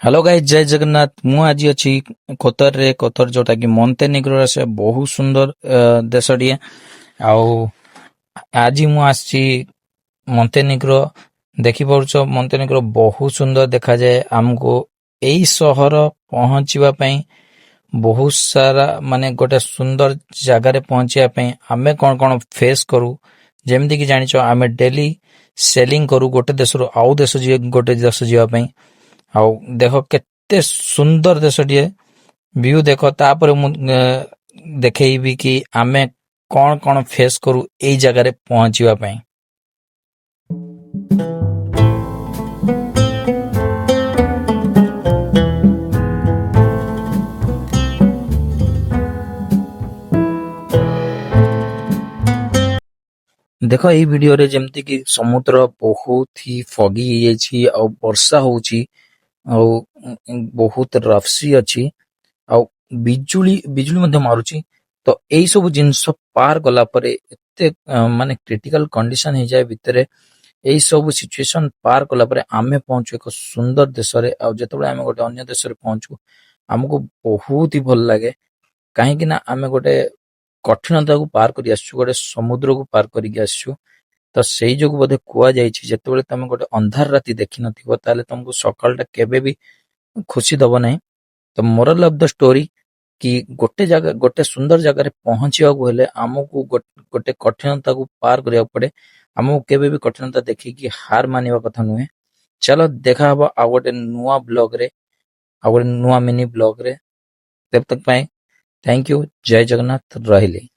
Hello guys, जय जगन्नाथ। मु आज अच्छी कोतर रे कोतर जोटा कि मन्टेनिग्रो से बहुत सुंदर देशटिए। आउ आज मु आसी मन्टेनिग्रो देखि पारुछ। मन्टेनिग्रो बहुत सुंदर देखा जाए। हमको एई सहर पहुंचीबा पई बहुत सारा माने गोटे सुंदर जगार पहुंचिया पई आमे कोन कोन फेस करू। जेमती कि जानिछ आमे डेली सेलिंग करू गोटे देशरू आउ देश गोटे देश जीवा पई। आउ देख केते सुंदर देशटिए। व्यू देख तापर मु देखैबी कि आमे कौन कौन फेस करू एई जगार पहुंचीबा पई। देख एई वीडियो रे जेमती कि समुद्र बहुत ही फगी होई आ वर्षा होउची आ बहुत रफसी अछि आ बिजुली बिजुली मध्य मारुची। तो एई सब जिंस पार गला परे एते माने क्रिटिकल कंडीशन हो जाए भितरे। एई सब सिचुएशन पार कला परे आमे पहुंचू एक सुंदर देश रे। आ जेतबे आमे गोटे अन्य देश रे पहुंचू हमको बहुत ही भल लागे। काहे कि ना आमे गोटे कठिनता को पार करी आसछु, गोटे समुद्र को पार करी आसछु। तो सेई जोगु बोधे कुआ जाईछि जेतेबेले तमे गोटे अंधार राति देखि नथिबो ताले तुमको सकाळटा केबे भी खुशी दबो नहीं। तो मोरल ऑफ द स्टोरी कि गोटे जगह गोटे सुंदर जगह पहुंचवाक हेले आमको गोटे कठिनता को पार करिया पड़े। आमको केबे भी कठिनता देखिकी हार मानिबा कथा नुहे। चलो देखा हबो आ गोटे नुआ ब्लॉग रे, आ गोटे नुआ मिनी ब्लॉग रे। तब तक पाए थैंक यू। जय जगन्नाथ। रहिले।